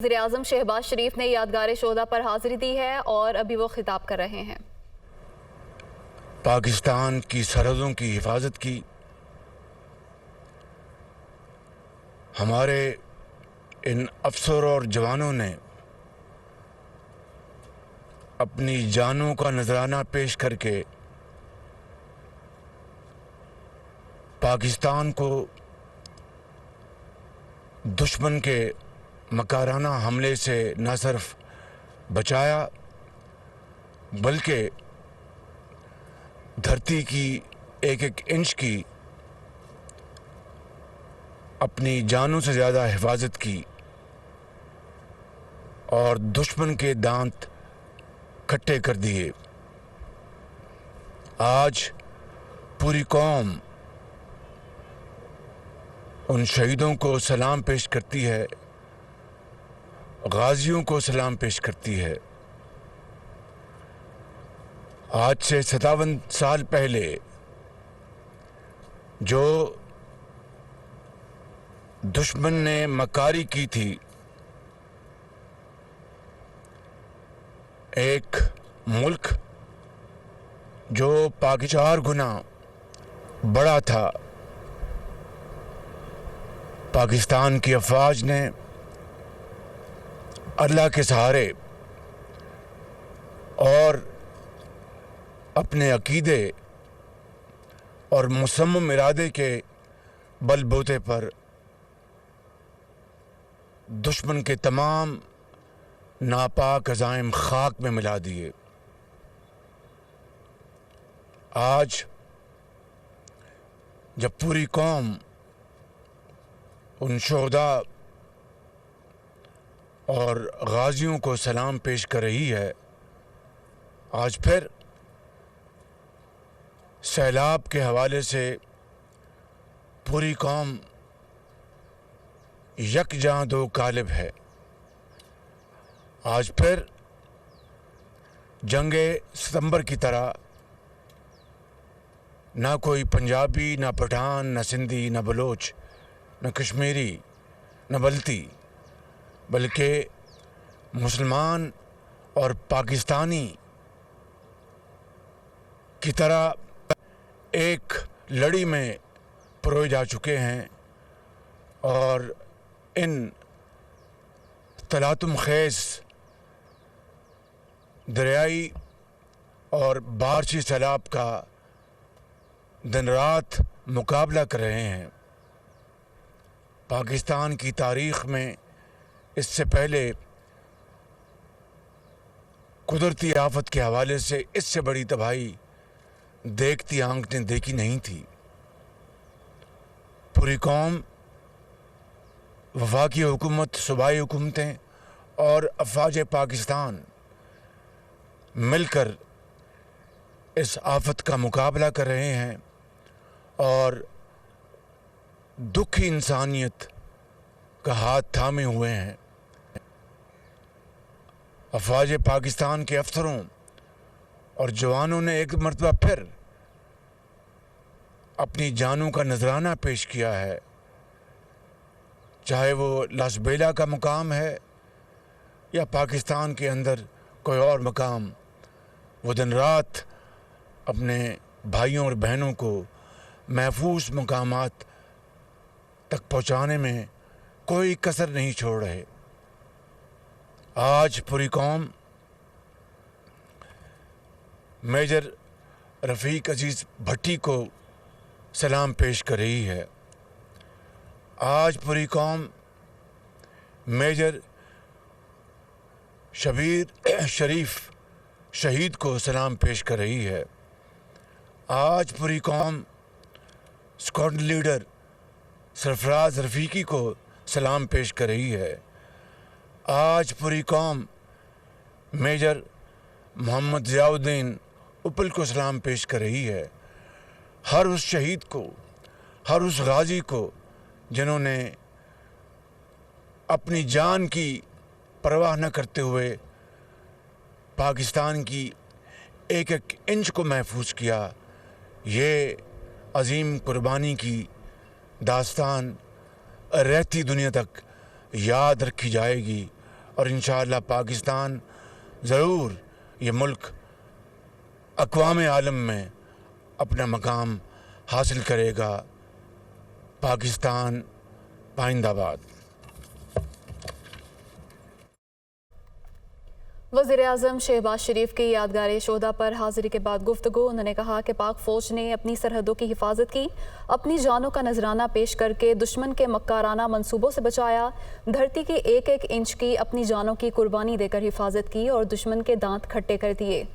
वज़ीर-ए-आज़म शहबाज शरीफ ने यादगार शोहदा पर हाजिरी दी है और अभी वो खिताब कर रहे हैं। पाकिस्तान की सरहदों की हिफाजत की, हमारे इन अफसरों और जवानों ने अपनी जानों का नजराना पेश करके पाकिस्तान को दुश्मन के मकाराना हमले से न सिर्फ बचाया बल्कि धरती की एक एक इंच की अपनी जानों से ज़्यादा हिफाजत की और दुश्मन के दांत खट्टे कर दिए। आज पूरी कौम उन शहीदों को सलाम पेश करती है, गाजियों को सलाम पेश करती है। आज से 57 साल पहले जो दुश्मन ने मकारी की थी, एक मुल्क जो पाकिस्तान गुना बड़ा था, पाकिस्तान की अफवाज ने अल्लाह के सहारे और अपने अकीदे और मुसम्मम इरादे के बलबूते पर दुश्मन के तमाम नापाक अज़ाइम खाक में मिला दिए। आज जब पूरी कौम उन शोहदा और गाजियों को सलाम पेश कर रही है, आज फिर सैलाब के हवाले से पूरी कौम यकजां दो कालिब है। आज फिर जंगे सितंबर की तरह ना कोई पंजाबी, ना पठान, ना सिंधी, ना बलोच, ना कश्मीरी, ना बल्ती, बल्कि मुसलमान और पाकिस्तानी की तरह एक लड़ी में परोए जा चुके हैं और इन तलातुम खेज़ दरियाई और बारिशी सैलाब का दिन रात मुकाबला कर रहे हैं। पाकिस्तान की तारीख़ में इससे पहले कुदरती आफत के हवाले से इससे बड़ी तबाही देखती आंख ने देखी नहीं थी। पूरी कौम, वफाकी हुकूमत, सूबाई हुकूमतें और अफवाज पाकिस्तान मिलकर इस आफत का मुकाबला कर रहे हैं और दुखी इंसानियत का हाथ थामे हुए हैं। अफवाज पाकिस्तान के अफसरों और जवानों ने एक मरतबा फिर अपनी जानों का नजराना पेश किया है, चाहे वो लासबेला का मुकाम है या पाकिस्तान के अंदर कोई और मकाम। वो दिन रात अपने भाइयों और बहनों को महफूज मकामात तक पहुंचाने में कोई कसर नहीं छोड़ रहे। आज पूरी कौम मेजर रफ़ीक अजीज़ भट्टी को सलाम पेश कर रही है। आज पूरी कौम मेजर शबीर शरीफ शहीद को सलाम पेश कर रही है। आज पूरी कौम स्क्वाड लीडर सरफराज रफ़ीकी को सलाम पेश कर रही है। आज पूरी कौम मेजर मोहम्मद ज़ियाउद्दीन उपल को सलाम पेश कर रही है। हर उस शहीद को, हर उस गाजी को जिन्होंने अपनी जान की परवाह न करते हुए पाकिस्तान की एक एक इंच को महफूज किया। ये अजीम कुर्बानी की दास्तान रहती दुनिया तक याद रखी जाएगी और इंशाअल्लाह पाकिस्तान ज़रूर ये मुल्क अक़वाम आलम में अपना मकाम हासिल करेगा। पाकिस्तान पाइंदाबाद। वज़ीर-ए-आज़म शहबाज शरीफ की यादगार शोहदा पर हाज़िरी के बाद गुफ्तगू। उन्होंने कहा कि पाक फ़ौज ने अपनी सरहदों की हिफाजत की, अपनी जानों का नजराना पेश करके दुश्मन के मक्काराना मंसूबों से बचाया, धरती की एक एक इंच की अपनी जानों की कुर्बानी देकर हिफाजत की और दुश्मन के दांत खट्टे कर दिए।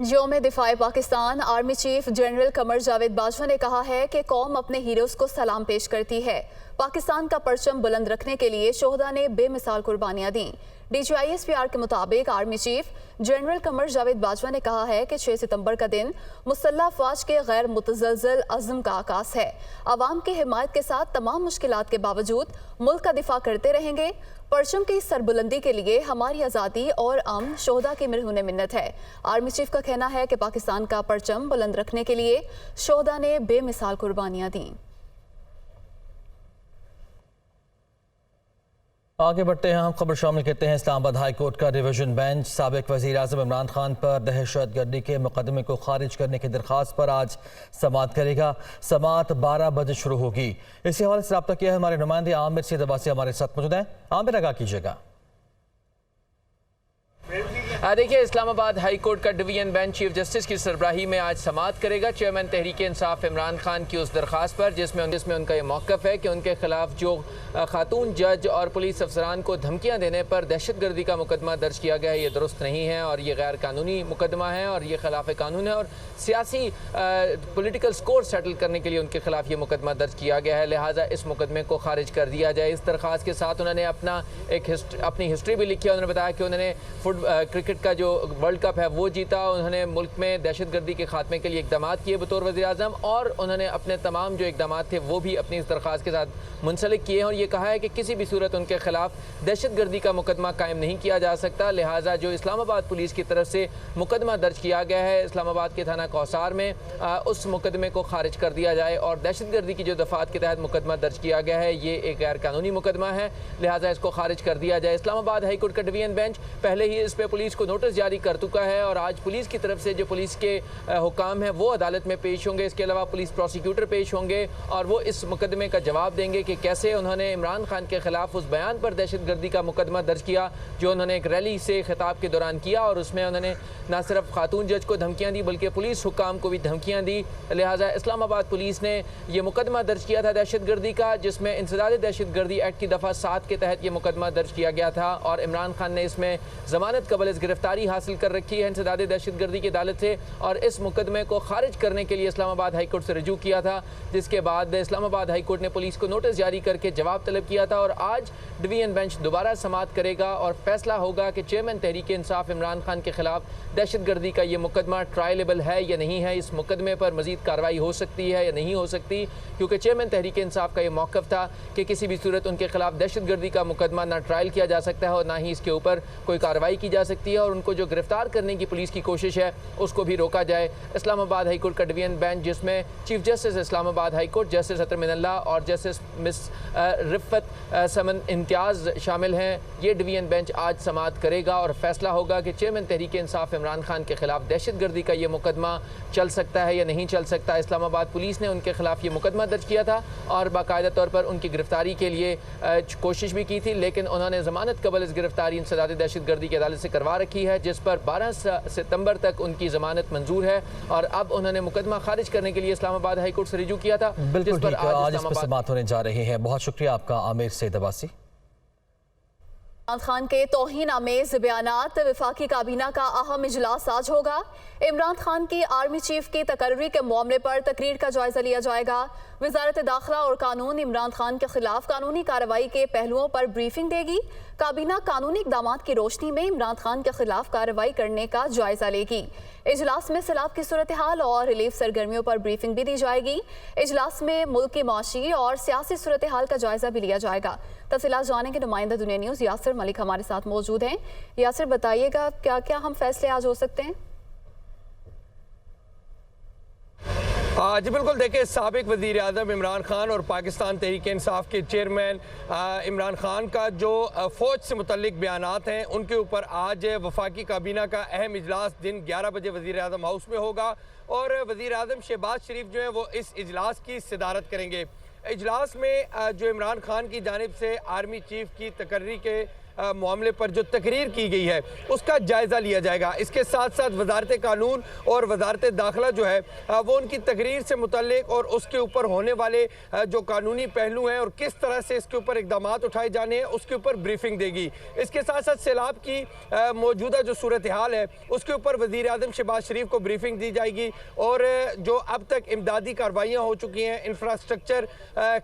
यौम दिफाए Pakistan army chief general Qamar Javed Bajwa ने कहा है कि कौम अपने हीरोज़ को सलाम पेश करती है। पाकिस्तान का परचम बुलंद रखने के लिए शोहदा ने बेमिसाल कुर्बानियां दी। DGISPR के मुताबिक army chief general Qamar Javed Bajwa ने कहा है कि 6 सितंबर का दिन मुसल्लह अफवाज के गैर मुतज़लज़ल अज़्म का आगाज़ है। आवाम की हिमायत के साथ तमाम मुश्किलात के बावजूद मुल्क का दिफा करते रहेंगे। परचम की सरबुलंदी के लिए हमारी आज़ादी और अमन शोहदा की मिरहून मिन्नत है। आर्मी चीफ का कहना है कि पाकिस्तान का परचम बुलंद रखने के लिए शोहदा ने बेमिसाल कुर्बानियां दी। आगे बढ़ते हैं, हम खबर शामिल करते हैं। इस्लामाबाद हाई कोर्ट का डिवीजन बेंच साबिक वज़ीर आज़म इमरान खान पर दहशतगर्दी के मुकदमे को खारिज करने की दरख्वास्त पर आज समाअत करेगा। समाअत 12 बजे शुरू होगी। इसी हवाले से रब्ता किया है हमारे नुमाइंदे आमिर सैयद अब्बासी हमारे साथ मौजूद हैं। आमिर, आगाह कीजिएगा। देखिए, इस्लामाबाद हाई कोर्ट का डिवीजन बेंच चीफ जस्टिस की सरबराही में आज समाअत करेगा चेयरमैन तहरीक इंसाफ इमरान खान की उस दरख्वास्त पर जिसमें उनका ये मौक़िफ़ है कि उनके खिलाफ जो खातून जज और पुलिस अफसरान को धमकियां देने पर दहशतगर्दी का मुकदमा दर्ज किया गया है, ये दुरुस्त नहीं है और ये गैर कानूनी मुकदमा है और ये खिलाफ कानून है और सियासी पॉलिटिकल स्कोर सेटल करने के लिए उनके खिलाफ ये मुकदमा दर्ज किया गया है। लिहाजा इस मुकदमे को खारिज कर दिया जाए। इस दरख्वास्त के साथ उन्होंने अपनी हिस्ट्री भी लिखी है। उन्होंने बताया कि उन्होंने क्रिकेट का जो वर्ल्ड कप है वो जीता, उन्होंने मुल्क में दहशतगर्दी के खात्मे के लिए इकदाम किए बतौर वज़ीर आज़म और उन्होंने अपने तमाम जो इकदाम थे वो भी अपनी इस दरख्वास्त के साथ मुंसलिक किए हैं और ये कहा है कि किसी भी सूरत उनके खिलाफ दहशतगर्दी का मुकदमा कायम नहीं किया जा सकता। लिहाजा जो इस्लामाबाद पुलिस की तरफ से मुकदमा दर्ज किया गया है इस्लामाबाद के थाना कौसार में, उस मुकदमे को खारिज कर दिया जाए और दहशतगर्दी की जो दफ़ात के तहत मुकदमा दर्ज किया गया है ये एक गैर कानूनी मुकदमा है, लिहाजा इसको खारिज कर दिया जाए। इस्लामाबाद हाई कोर्ट का डिवीजन बेंच पहले ही इस पर पुलिस को नोटिस जारी कर चुका है और आज पुलिस की तरफ से जो पुलिस के हुकाम हैं वो अदालत में पेश होंगे। इसके अलावा पुलिस प्रोसिक्यूटर पेश होंगे और वो इस मुकदमे का जवाब देंगे कि कैसे उन्होंने इमरान खान के खिलाफ उस बयान पर दहशतगर्दी का मुकदमा दर्ज किया जो उन्होंने एक रैली से खिताब के दौरान किया और उसमें उन्होंने न सिर्फ खातून जज को धमकियां दी बल्कि पुलिस हुकाम को भी धमकियां दी। लिहाजा इस्लामाबाद पुलिस ने यह मुकदमा दर्ज किया था दहशतगर्दी का, जिसमें इंसदाद दहशतगर्दी एक्ट की दफ़ा 7 के तहत यह मुकदमा दर्ज किया गया था और इमरान खान ने इसमें ज़मानत कबल गिरफ्तारी हासिल कर रखी है इंसदाद दहशतगर्दी की अदालत से और इस मुकदमे को खारिज करने के लिए इस्लामाबाद हाई कोर्ट से रजू किया था, जिसके बाद इस्लामाबाद हाई कोर्ट ने पुलिस को नोटिस जारी करके जवाब तलब किया था और आज डिवीजन बेंच दोबारा समाअत करेगा और फैसला होगा कि चेयरमैन तहरीक इंसाफ इमरान खान के खिलाफ दहशतगर्दी का ये मुकदमा ट्रायलेबल है या नहीं है, इस मुकदमे पर मजीद कार्रवाई हो सकती है या नहीं हो सकती, क्योंकि चेयरमैन तहरीक इंसाफ का ये मौक़िफ़ था कि किसी भी सूरत उनके खिलाफ दहशतगर्दी का मुकदमा ना ट्रायल किया जा सकता है और ना ही इसके ऊपर कोई कार्रवाई की जा सकती है और उनको जो गिरफ्तार करने की पुलिस की कोशिश है उसको भी रोका जाए। इस्लामाबाद हाई कोर्ट का डिवीजन बेंच जिसमें chief justice Islamabad high court justice Athar Minallah और जस्टिस मिस रिफ़त समन इम्तियाज़ शामिल हैं, ये डिवीजन बेंच आज समाअत करेगा और फैसला होगा कि चेयरमैन तहरीक इंसाफ इमरान खान के खिलाफ दहशतगर्दी का ये मुकदमा चल सकता है या नहीं चल सकता। इस्लामाबाद पुलिस ने उनके खिलाफ ये मुकदमा दर्ज किया था और बाकायदा तौर पर उनकी गिरफ्तारी के लिए कोशिश भी की थी, लेकिन उन्होंने ज़मानत कबल इस गिरफ्तारी इंसदाद दहशतगर्दी की अदालत से करवा रखी है जिस पर 12 सितंबर तक उनकी ज़मानत मंजूर है और अब उन्होंने मुकदमा खारिज करने के लिए इस्लामाबाद हाई कोर्ट से रजू किया था। बिल्कुल ठीक है, आज इस पर समाअत होने जा रही है। बहुत शुक्रिया आपका आमिर सैयद अब्बासी। इमरान खान के तौहीन आमेज बयानात, वफाकी काबीना का अहम इजलास आज होगा। इमरान खान की आर्मी चीफ की तकर्री के मामले पर तकरीर का जायजा लिया जाएगा। वजारत दाखिला और कानून इमरान खान के खिलाफ कानूनी कार्रवाई के पहलुओं पर ब्रीफिंग देगी। काबीना कानूनी इकदाम की रोशनी में इमरान खान के खिलाफ कार्रवाई करने का जायजा लेगी। इजलास में सैलाब की सूरत हाल और रिलीफ सरगर्मियों पर ब्रीफिंग भी दी जाएगी। इजलास में मुल्क की माशी और सियासी सूरत हाल का जायजा भी लिया जाएगा। तफसीलात जानेंगे नुमाइंदा दुनिया न्यूज़ यासिर मलिक हमारे साथ मौजूद हैं। यासिर, बताइएगा क्या क्या हम फैसले आज हो सकते हैं? जी बिल्कुल, देखिए साबिक वज़ीर आज़म इमरान खान और पाकिस्तान तहरीक इंसाफ के चेयरमैन इमरान खान का जो फ़ौज से मुतल्लिक बयानात हैं उनके ऊपर आज वफाकी काबीना का अहम इजलास दिन 11 बजे वज़ीर आज़म हाउस में होगा और वज़ीर आज़म शहबाज शरीफ जो है वो इस इजलास की सदारत करेंगे। इजलास में जो इमरान खान की जानिब से आर्मी चीफ की तकर्री के मामले पर जो तकरीर की गई है उसका जायज़ा लिया जाएगा। इसके साथ साथ वजारत कानून और वजारत दाखिला जो है वो उनकी तकरीर से मुतल्लिक और उसके ऊपर होने वाले जो कानूनी पहलू हैं और किस तरह से इसके ऊपर इकदाम उठाए जाने हैं उसके ऊपर ब्रीफिंग देगी। इसके साथ साथ सैलाब की मौजूदा जो सूरत हाल है उसके ऊपर वज़ीर आज़म शहबाज शरीफ को ब्रीफिंग दी जाएगी और जो अब तक इमदादी कार्रवाइयाँ हो चुकी हैं, इंफ्रास्ट्रक्चर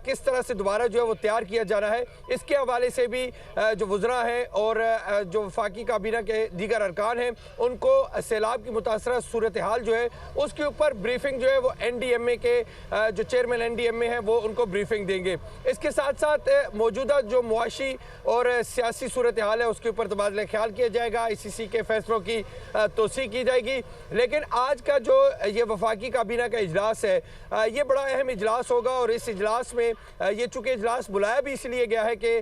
किस तरह से दोबारा जो है वो तैयार किया जा रहा है, इसके हवाले से भी जो वज़रा है और जो वफाकी काबीना के दीगर अरकान हैं उनको सैलाब की मुतासरा सूरत हाल जो है उसके ऊपर ब्रीफिंग जो है वो NDMA के जो चेयरमैन NDMA हैं वो उनको ब्रीफिंग देंगे। इसके साथ साथ मौजूदा जो मुआशी और सियासी सूरत हाल है उसके ऊपर तबादला ख्याल किया जाएगा, ICC के फैसलों की तोसी की जाएगी। लेकिन आज का जो ये वफाकी काबीना का इजलास है ये बड़ा अहम इजलास होगा और इस इजलास में ये चूँकि इजलास बुलाया भी इसलिए गया है कि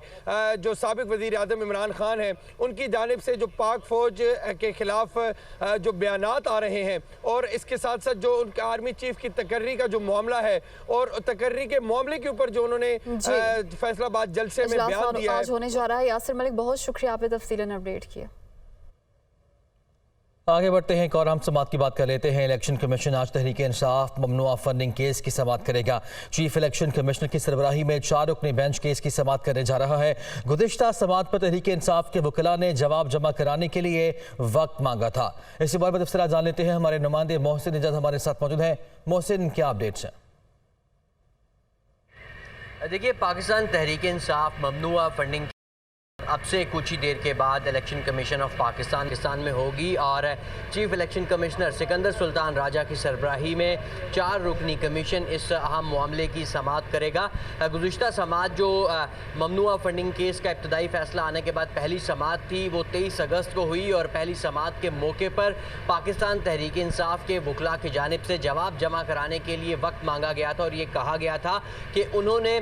जो साबिक वज़ीर आज़म इमरान खान है उनकी जानिब से जो पाक फौज के खिलाफ जो बयानात आ रहे हैं और इसके साथ साथ जो उनके आर्मी चीफ की तकर्री का जो मामला है और तकर्री के मामले के ऊपर जो उन्होंने फैसलाबाद जलसे में बयान दिया आज होने जा रहा है। यासिर मलिक, बहुत शुक्रिया, आपने तफसीलन अपडेट किया। आगे बढ़ते हैं, एक और अहम समात की बात कर लेते हैं। इलेक्शन कमीशन आज तहरीक इंसाफ ममनुआ फंडिंग केस की समात करेगा। चीफ इलेक्शन कमिश्नर की सरबराही में 4 रुकनी बेंच केस की समात करने जा रहा है। गुज़िश्ता समात पर तहरीक इंसाफ के वकीला ने जवाब जमा कराने के लिए वक्त मांगा था। इसी बारे में तफसीलात जान लेते हैं। हमारे नुमाइंदे मोहसिन इजाज़ हमारे साथ मौजूद हैं। मोहसिन, क्या अपडेट्स हैं? देखिए, पाकिस्तान तहरीक इंसाफ ममनुआ फंडिंग अब से कुछ ही देर के बाद इलेक्शन कमीशन ऑफ पाकिस्तान में होगी और chief election commissioner Sikandar Sultan Raja की सरबराही में 4 रुकनी कमीशन इस अहम मामले की समात करेगा। गुज़िश्ता समात जो ममनुआ फंडिंग केस का इब्तदाई फैसला आने के बाद पहली समात थी वो 23 अगस्त को हुई और पहली समात के मौके पर पाकिस्तान तहरीक इंसाफ के वकला की जानिब से जवाब जमा कराने के लिए वक्त मांगा गया था और ये कहा गया था कि उन्होंने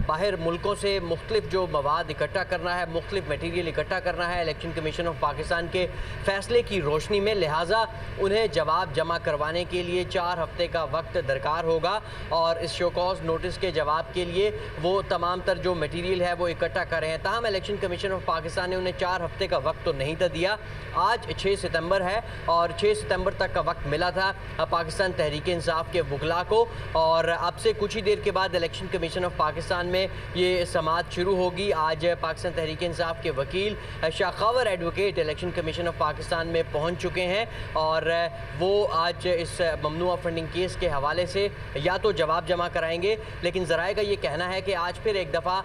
बाहर मुल्कों से मुख्तलिफ जो मवाद इकट्ठा करना है, मुख्तलिफ मटीरियल इकट्ठा करना है इलेक्शन कमीशन ऑफ पाकिस्तान के फैसले की रोशनी में, लिहाजा उन्हें जवाब जमा करवाने के लिए 4 हफ्ते का वक्त दरकार होगा और इस शोकॉज नोटिस के जवाब के लिए वो तमाम तर जो मटीरियल है वो इकट्ठा कर रहे हैं। ताहम इलेक्शन कमीशन ऑफ पाकिस्तान ने उन्हें 4 हफ्ते का वक्त तो नहीं था दिया। आज 6 सितंबर है और 6 सितंबर तक का वक्त मिला था पाकिस्तान तहरीक इंसाफ के वकला को और अब से कुछ ही देर के बाद इलेक्शन कमीशन ऑफ पाकिस्तान में ये समात शुरू होगी। आज पाकिस्तान तहरीक इंसाफ के वकील शाखावर advocate election commission of Pakistan में पहुंच चुके हैं और वो आज इस ममनुआ फंडिंग केस के हवाले से या तो जवाब जमा कराएंगे, लेकिन ज़राए का ये कहना है कि आज फिर एक दफ़ा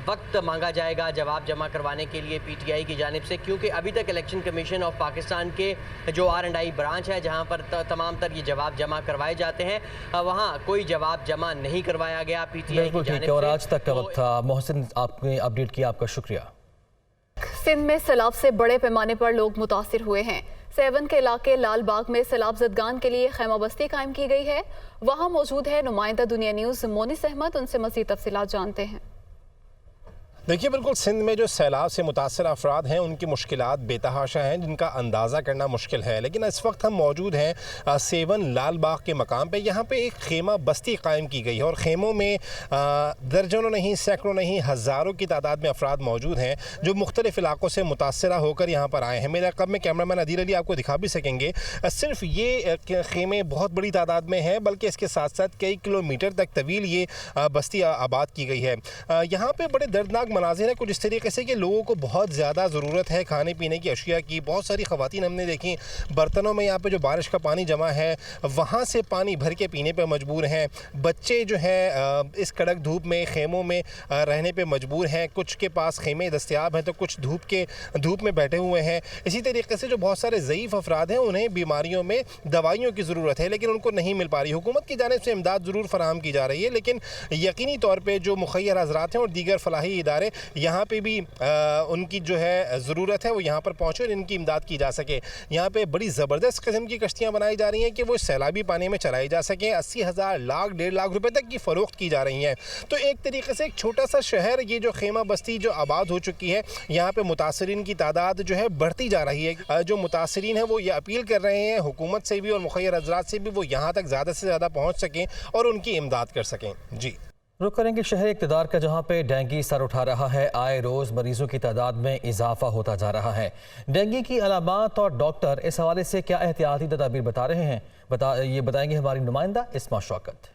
वक्त मांगा जाएगा जवाब जमा करवाने के लिए PTI की जानिब से, क्योंकि अभी तक इलेक्शन कमीशन ऑफ पाकिस्तान के जो R&I ब्रांच है जहाँ पर तमाम तर ये जवाब जमा करवाए जाते हैं वहाँ कोई जवाब जमा नहीं करवाया गया PTI की जानिब से। और आज तक का वक्त था। मोहसिन, आपने अपडेट किया, आपका शुक्रिया। सिंध में सैलाब से बड़े पैमाने पर लोग मुतासिर हुए हैं। सेवन के इलाके लाल बाग में सैलाब ज़दगान के लिए खैमा बस्ती कायम की गई है। वहां मौजूद है नुमाइंदा दुनिया न्यूज़ मोनिस अहमद, उनसे मज़ीद तफसीलात जानते हैं। देखिए, बिल्कुल सिंध में जो सैलाब से मुतासर अफराद हैं उनकी मुश्किलात बेतहाशा हैं जिनका अंदाज़ा करना मुश्किल है। लेकिन इस वक्त हम मौजूद हैं सेवन लाल बाग के मकाम पे। यहाँ पे एक खेमा बस्ती कायम की गई है और खेमों में दर्जनों नहीं, सैकड़ों नहीं, हज़ारों की तादाद में अफराद मौजूद हैं जो मुख्तलिफ़ इलाकों से मुतासरा होकर यहाँ पर आए हैं। मेरे अक़ब में कैमरामैन अदील अली आपको दिखा भी सकेंगे। सिर्फ ये खेमे बहुत बड़ी तादाद में हैं, बल्कि इसके साथ साथ कई किलोमीटर तक तवील ये बस्ती आबाद की गई है। यहाँ पर बड़े दर्दनाक मनाज़िर है कुछ इस तरीके से कि लोगों को बहुत ज़्यादा ज़रूरत है खाने पीने की अशिया की। बहुत सारी ख़वातीन हमने देखी बर्तनों में यहाँ पे जो बारिश का पानी जमा है वहाँ से पानी भर के पीने पे मजबूर हैं। बच्चे जो हैं इस कड़क धूप में खेमों में रहने पे मजबूर हैं। कुछ के पास खेमे दस्तयाब हैं तो कुछ धूप में बैठे हुए हैं। इसी तरीके से जो बहुत सारे ज़ईफ़ अफराद हैं उन्हें बीमारियों में दवाइयों की ज़रूरत है लेकिन उनको नहीं मिल पा रही। हुकूमत की जानिब से इमदाद ज़रूर फराहम की जा रही है लेकिन यकीनी तौर पर जो मुखय्यर हज़रात हैं और दीगर फलाही इदारे वाले यहाँ पे भी उनकी जो है ज़रूरत है वो यहाँ पर पहुँचे और इनकी इमदाद की जा सके। यहाँ पे बड़ी ज़बरदस्त किस्म की कश्तियाँ बनाई जा रही हैं कि वो सैलाबी पानी में चलाई जा सकें। 80,000 लाख 1.5 लाख रुपए तक की फ़रोख्त की जा रही हैं। तो एक तरीके से एक छोटा सा शहर, ये जो खेमा बस्ती जो आबाद हो चुकी है, यहाँ पे मुतासरीन की तादाद जो है बढ़ती जा रही है। जो मुतासरीन हैं वो ये अपील कर रहे हैं हुकूमत से भी और मुखय्यर हज़रात से भी वो यहाँ तक ज़्यादा से ज़्यादा पहुँच सकें और उनकी इमदाद कर सकें। जी रुक करेंगे शहरी इक़्तिदार का, जहाँ पे डेंगू सर उठा रहा है। आए रोज़ मरीजों की तादाद में इजाफा होता जा रहा है। डेंगू की अलामात और डॉक्टर इस हवाले से क्या एहतियाती तदाबीर बता रहे हैं, ये बताएंगे हमारी नुमाइंदा इस्मा शौकत।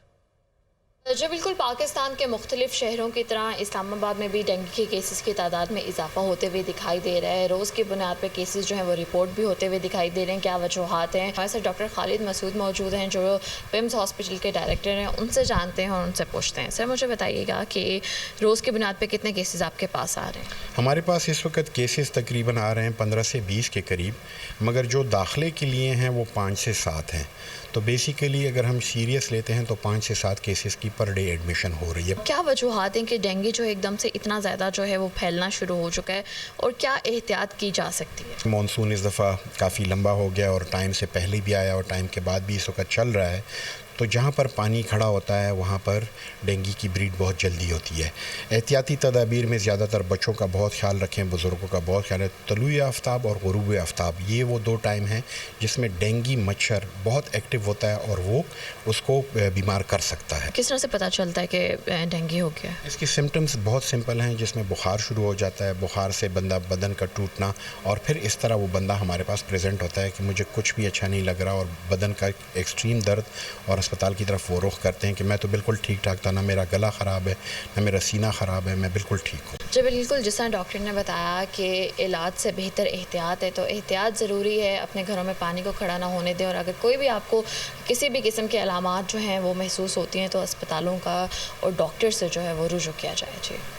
जी बिल्कुल, पाकिस्तान के मुख्तलिफ शहरों की तरह इस्लामाबाद में भी डेंगू के केसेस की तादाद में इजाफा होते हुए दिखाई दे रहा है। रोज़ की बुनियाद पर केसेस जो हैं वो रिपोर्ट भी होते हुए दिखाई दे रहे हैं। क्या वजूहात हैं? हमारे साथ डॉक्टर खालिद मसूद मौजूद हैं जो पिम्स हॉस्पिटल के डायरेक्टर हैं। उनसे जानते हैं और उनसे पूछते हैं। सर मुझे बताइएगा कि रोज़ की बुनियाद पर कितने केसेस आपके पास आ रहे हैं? हमारे पास इस वक्त केसेस तकरीबन आ रहे हैं 15 से 20 के करीब, मगर जो दाखिले के लिए हैं वो 5 से 7 हैं। तो बेसिकली अगर हम सीरियस लेते हैं तो 5 से 7 केसेस की पर डे एडमिशन हो रही है। क्या वजूहात हैं कि डेंगू जो एकदम से इतना ज़्यादा जो है वो फैलना शुरू हो चुका है और क्या एहतियात की जा सकती है? मॉनसून इस दफ़ा काफ़ी लंबा हो गया और टाइम से पहले भी आया और टाइम के बाद भी इस वक्त चल रहा है। तो जहाँ पर पानी खड़ा होता है वहाँ पर डेंगू की ब्रीड बहुत जल्दी होती है। एहतियाती तदाबीर में ज़्यादातर बच्चों का बहुत ख्याल रखें, बुज़ुर्गों का बहुत ख्याल है। तलुए आफ्ताब और गुरूब आफ्ताब ये वो 2 टाइम हैं जिसमें डेंगू मच्छर बहुत एक्टिव होता है और वो उसको बीमार कर सकता है। किस तरह से पता चलता है कि डेंगू हो गया? इसकी सिम्टम्स बहुत सिंपल हैं, जिसमें बुखार शुरू हो जाता है, बुखार से बंदा बदन का टूटना और फिर इस तरह वो बंदा हमारे पास प्रेजेंट होता है कि मुझे कुछ भी अच्छा नहीं लग रहा और बदन का एक्सट्रीम दर्द, और अस्पताल की तरफ वो रुख करते हैं कि मैं तो बिल्कुल ठीक ठाक था, ना मेरा गला ख़राब है ना मेरा सीना ख़राब है, मैं बिल्कुल ठीक हूँ। जी बिल्कुल, जिस तरह डॉक्टर ने बताया कि इलाज से बेहतर एहतियात है, तो एहतियात ज़रूरी है। अपने घरों में पानी को खड़ा ना होने दें और अगर कोई भी आपको किसी भी किस्म के अलामात जो हैं वो महसूस होती हैं तो अस्पतालों का और डॉक्टर से जो है वो रुजू किया जाए। जी।